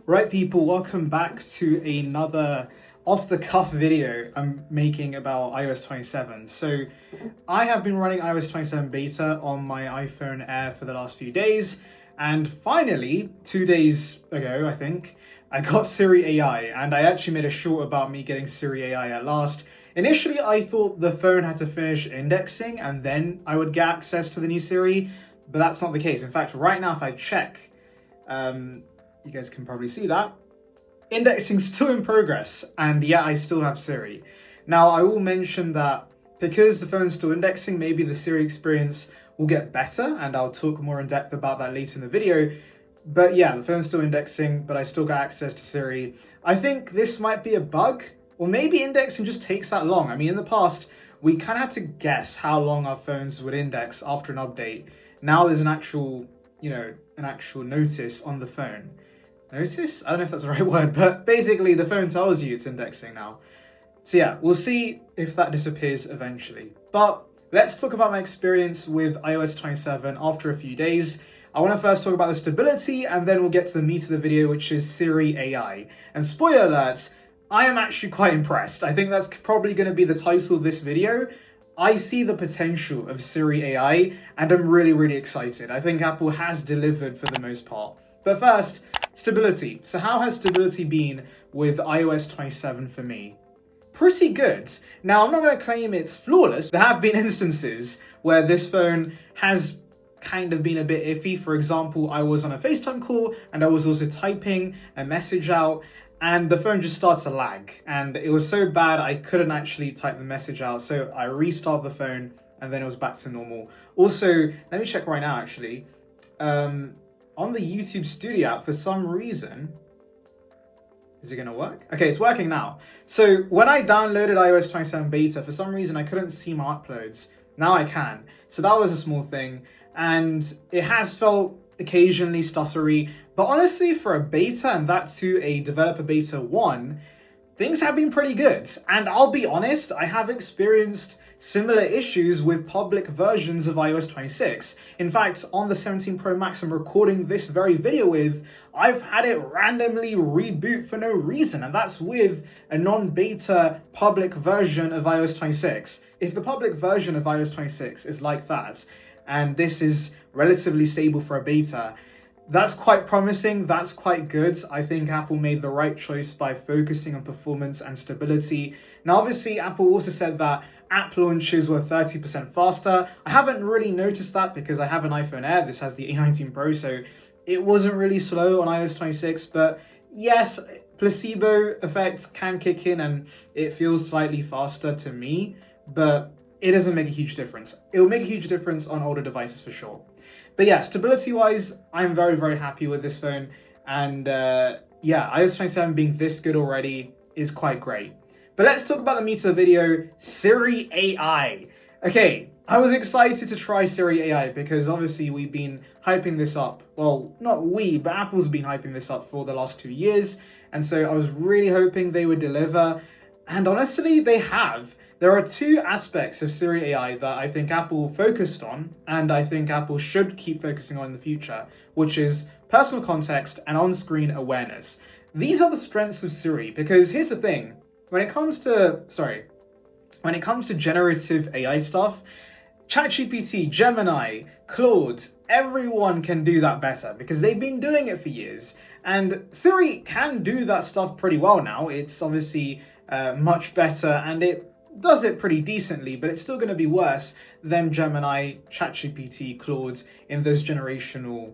Right, people, welcome back to another off-the-cuff video I'm making about iOS 27. So I have been running iOS 27 beta on my iPhone Air for the last few days, and finally, 2 days ago, I think, I got Siri AI, and I actually made a short about me getting Siri AI at last. Initially, I thought the phone had to finish indexing and then I would get access to the new Siri, but that's not the case. In fact, right now, if I check, you guys can probably see that indexing's still in progress, and yeah, I still have Siri. Now, I will mention that because the phone's still indexing, maybe the Siri experience will get better, and I'll talk more in depth about that later in the video. But yeah, the phone's still indexing, but I still got access to Siri. I think this might be a bug, or maybe indexing just takes that long. I mean, in the past, we kind of had to guess how long our phones would index after an update. Now there's an actual notice on the phone. Notice? I don't know if that's the right word, but basically the phone tells you it's indexing now. So yeah, we'll see if that disappears eventually. But let's talk about my experience with iOS 27 after a few days. I want to first talk about the stability, and then we'll get to the meat of the video, which is Siri AI. And spoiler alert, I am actually quite impressed. I think that's probably going to be the title of this video. I see the potential of Siri AI, and I'm really excited. I think Apple has delivered for the most part. But first, stability. So how has stability been with iOS 27 for me? Pretty good. Now, I'm not going to claim it's flawless. There have been instances where this phone has kind of been a bit iffy. For example, I was on a FaceTime call and I was also typing a message out, and the phone just starts to lag. And it was so bad I couldn't actually type the message out. So I restarted the phone and then it was back to normal. Also, let me check right now actually. On the YouTube Studio app, for some reason, is it going to work? Okay, it's working now. So when I downloaded iOS 27 beta, for some reason I couldn't see my uploads. Now I can. So that was a small thing. And it has felt occasionally stuttery. But honestly, for a beta, and that too a developer beta 1, things have been pretty good. And I'll be honest, I have experienced similar issues with public versions of iOS 26. In fact, on the 17 Pro Max I'm recording this very video with, I've had it randomly reboot for no reason, and that's with a non-beta public version of iOS 26. If the public version of iOS 26 is like that, and this is relatively stable for a beta, that's quite promising, that's quite good. I think Apple made the right choice by focusing on performance and stability. Now, obviously, Apple also said that app launches were 30% faster. I haven't really noticed that because I have an iPhone Air. This has the A19 Pro, so it wasn't really slow on iOS 26. But yes, placebo effect can kick in and it feels slightly faster to me, but it doesn't make a huge difference. It will make a huge difference on older devices for sure. But yeah, stability-wise, I'm very happy with this phone. And yeah, iOS 27 being this good already is quite great. But let's talk about the meat of the video, Siri AI. Okay, I was excited to try Siri AI because obviously we've been hyping this up. Well, not we, but Apple's been hyping this up for the last 2 years. And so I was really hoping they would deliver. And honestly, they have. There are 2 aspects of Siri AI that I think Apple focused on, and I think Apple should keep focusing on in the future, which is personal context and on-screen awareness. These are the strengths of Siri, because here's the thing. When it comes to generative AI stuff, ChatGPT, Gemini, Claude, everyone can do that better because they've been doing it for years. And Siri can do that stuff pretty well now. It's obviously much better, and it does it pretty decently, but it's still going to be worse than Gemini, ChatGPT, Claude in those generative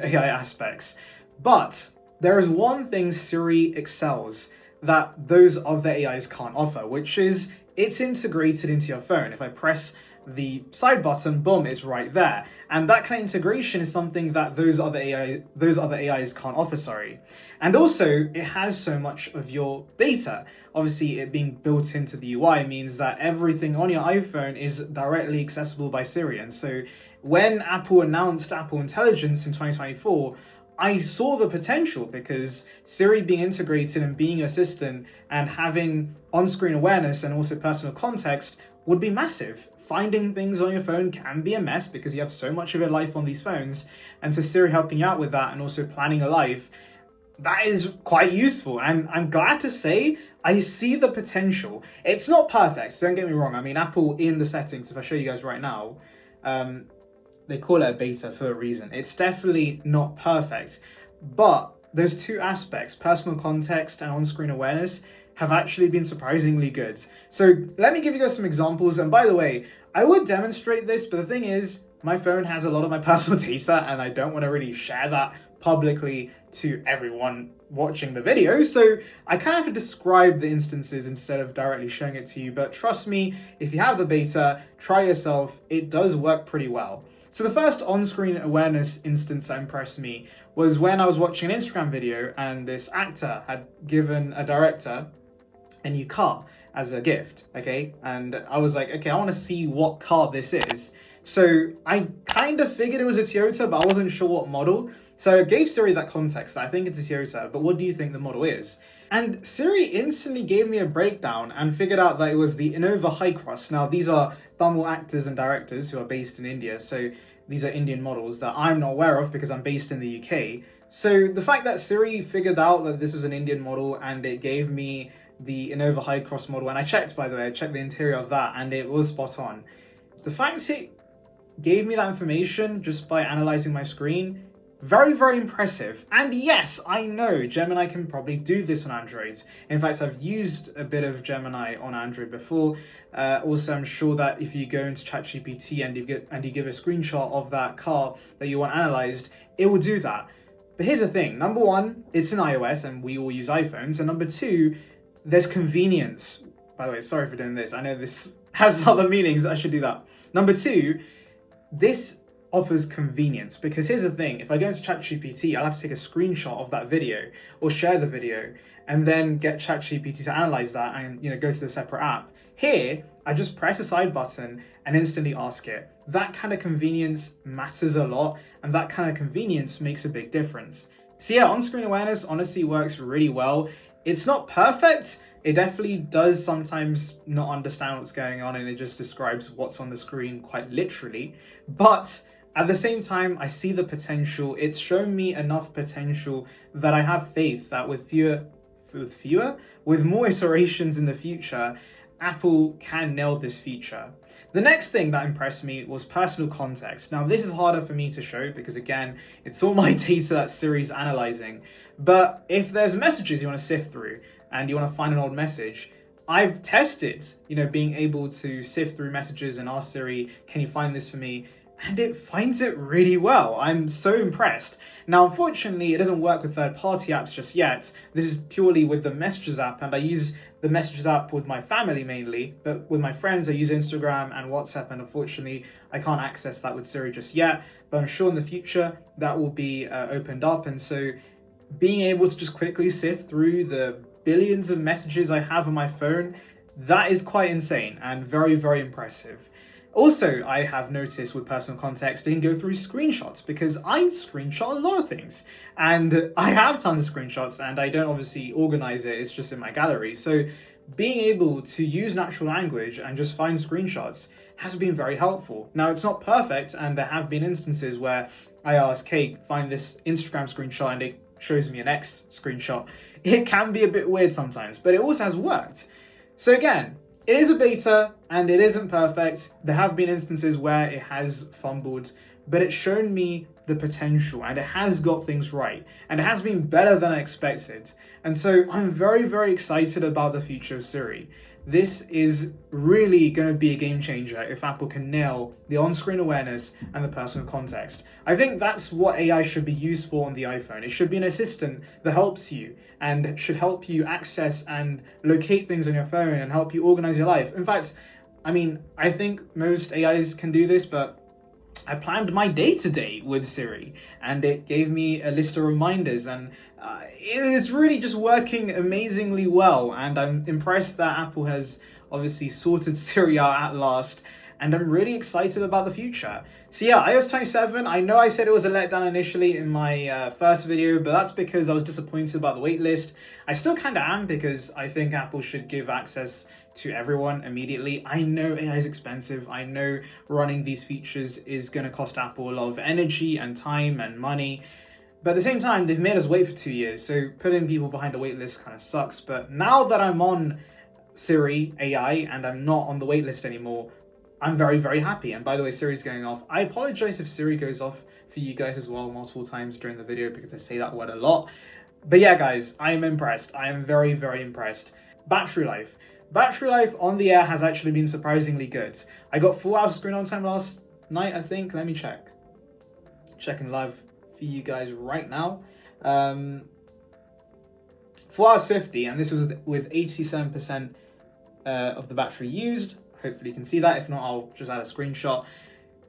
AI aspects. But there is one thing Siri excels that those other AIs can't offer, which is it's integrated into your phone. If I press the side button, boom, it's right there. And that kind of integration is something that those other AIs can't offer, And also, it has so much of your data. Obviously, it being built into the UI means that everything on your iPhone is directly accessible by Siri. And so when Apple announced Apple Intelligence in 2024, I saw the potential because Siri being integrated and being an assistant and having on-screen awareness and also personal context would be massive. finding things on your phone can be a mess because you have so much of your life on these phones. And so Siri helping you out with that and also planning a life, that is quite useful. And I'm glad to say I see the potential. It's not perfect, so don't get me wrong. I mean, Apple in the settings, if I show you guys right now, they call it a beta for a reason. It's definitely not perfect, but there's two aspects, personal context and on-screen awareness, have actually been surprisingly good. So let me give you guys some examples. And by the way, I would demonstrate this, but the thing is, my phone has a lot of my personal data and I don't want to really share that publicly to everyone watching the video. So I kind of have to describe the instances instead of directly showing it to you. But trust me, if you have the beta, try yourself. It does work pretty well. So the first on-screen awareness instance that impressed me was when I was watching an Instagram video and this actor had given a director a new car as a gift, okay? And I was like, okay, I want to see what car this is. So I kind of figured it was a Toyota, but I wasn't sure what model. So I gave Siri that context. I think it's a Toyota, but what do you think the model is? And Siri instantly gave me a breakdown and figured out that it was the Innova Hi-Cross. Now, these are Tamil actors and directors who are based in India. So these are Indian models that I'm not aware of because I'm based in the UK. So the fact that Siri figured out that this was an Indian model and it gave me the Innova Hi-Cross model, and I checked, by the way, I checked the interior of that and it was spot on. The fact it gave me that information just by analyzing my screen, very, very impressive. And yes, I know Gemini can probably do this on Android. In fact, I've used a bit of Gemini on Android before. Also, I'm sure that if you go into ChatGPT and you give a screenshot of that car that you want analyzed, it will do that. But here's the thing. Number one, it's in iOS and we all use iPhones. And number two, there's convenience. By the way, sorry for doing this. I know this has other meanings. I should do that. Number two, this offers convenience, because here's the thing, if I go into ChatGPT, I'll have to take a screenshot of that video or share the video and then get ChatGPT to analyze that and go to the separate app. Here, I just press a side button and instantly ask it. That kind of convenience matters a lot, and that kind of convenience makes a big difference. So yeah, on-screen awareness honestly works really well. It's not perfect. It definitely does sometimes not understand what's going on and it just describes what's on the screen quite literally. But at the same time, I see the potential. It's shown me enough potential that I have faith that with more iterations in the future, Apple can nail this feature. The next thing that impressed me was personal context. Now, this is harder for me to show because, again, it's all my data that Siri's analyzing. But if there's messages you want to sift through and you want to find an old message, I've tested, being able to sift through messages and ask Siri, can you find this for me? And it finds it really well. I'm so impressed. Now, unfortunately, it doesn't work with third-party apps just yet. This is purely with the Messages app, and I use the Messages app with my family mainly, but with my friends, I use Instagram and WhatsApp, and unfortunately, I can't access that with Siri just yet, but I'm sure in the future that will be opened up, and so being able to just quickly sift through the billions of messages I have on my phone, that is quite insane and very, very impressive. Also, I have noticed with personal context, it can go through screenshots because I screenshot a lot of things and I have tons of screenshots and I don't obviously organize it. It's just in my gallery. So being able to use natural language and just find screenshots has been very helpful. Now, it's not perfect and there have been instances where I ask, hey, find this Instagram screenshot and it shows me an X screenshot. It can be a bit weird sometimes, but it also has worked. So again, it is a beta and it isn't perfect. There have been instances where it has fumbled, but it's shown me the potential and it has got things right and it has been better than I expected. And so I'm very, very excited about the future of Siri. This is really going to be a game changer if Apple can nail the on-screen awareness and the personal context. I think that's what AI should be used for on the iPhone. It should be an assistant that helps you and should help you access and locate things on your phone and help you organize your life. In fact, I think most AIs can do this, but I planned my day-to-day with Siri and it gave me a list of reminders and it is really just working amazingly well, and I'm impressed that Apple has obviously sorted Siri out at last, and I'm really excited about the future. So yeah, iOS 27, I know I said it was a letdown initially in my first video, but that's because I was disappointed about the waitlist. I still kind of am because I think Apple should give access to everyone immediately. I know AI is expensive. I know running these features is going to cost Apple a lot of energy and time and money. But at the same time, they've made us wait for 2 years, so putting people behind a wait list kind of sucks. But now that I'm on Siri AI and I'm not on the wait list anymore, I'm very, very happy. And by the way, Siri's going off. I apologize if Siri goes off for you guys as well multiple times during the video because I say that word a lot. But yeah, guys, I am impressed. I am very, very impressed. Battery life. Battery life on the Air has actually been surprisingly good. I got 4 hours screen on time last night, I think. Let me check. Checking live for you guys right now. 4 hours 50, and this was with 87% of the battery used. Hopefully you can see that. If not, I'll just add a screenshot.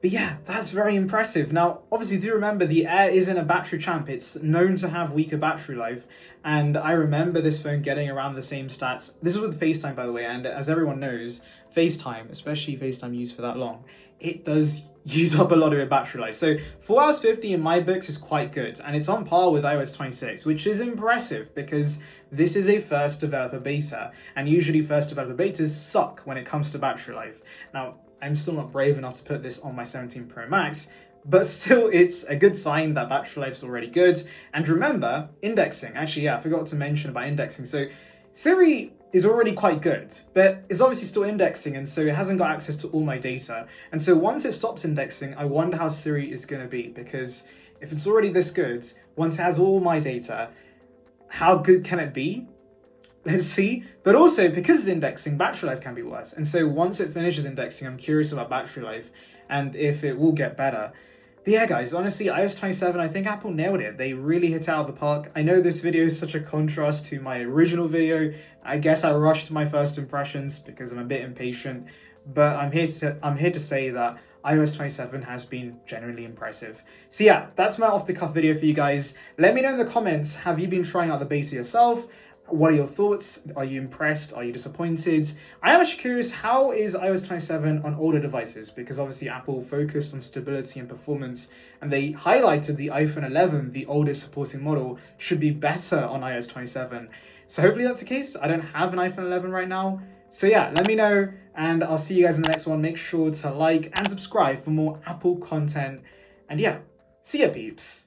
But yeah, that's very impressive. Now, obviously, do remember the Air isn't a battery champ. It's known to have weaker battery life. And I remember this phone getting around the same stats. This is with FaceTime, by the way. And as everyone knows, FaceTime, especially FaceTime used for that long, it does use up a lot of your battery life. So 4 hours 50 in my books is quite good. And it's on par with iOS 26, which is impressive because this is a first developer beta. And usually first developer betas suck when it comes to battery life. Now, I'm still not brave enough to put this on my 17 Pro Max, but still it's a good sign that battery life's already good. And remember, indexing. Actually, yeah, I forgot to mention about indexing. So Siri is already quite good, but it's obviously still indexing, and so it hasn't got access to all my data. And so once it stops indexing, I wonder how Siri is going to be, because if it's already this good, once it has all my data, how good can it be? Let's see. But also, because it's indexing, battery life can be worse. And so once it finishes indexing, I'm curious about battery life and if it will get better. But yeah, guys, honestly, iOS 27, I think Apple nailed it. They really hit it out of the park. I know this video is such a contrast to my original video. I guess I rushed my first impressions because I'm a bit impatient. But I'm here to say that iOS 27 has been genuinely impressive. So yeah, that's my off-the-cuff video for you guys. Let me know in the comments, have you been trying out the beta yourself? What are your thoughts? Are you impressed? Are you disappointed? I am actually curious, how is iOS 27 on older devices? Because obviously Apple focused on stability and performance, and they highlighted the iPhone 11, the oldest supporting model, should be better on iOS 27. So hopefully that's the case. I don't have an iPhone 11 right now. So yeah, let me know, and I'll see you guys in the next one. Make sure to like and subscribe for more Apple content. And yeah, see ya, peeps.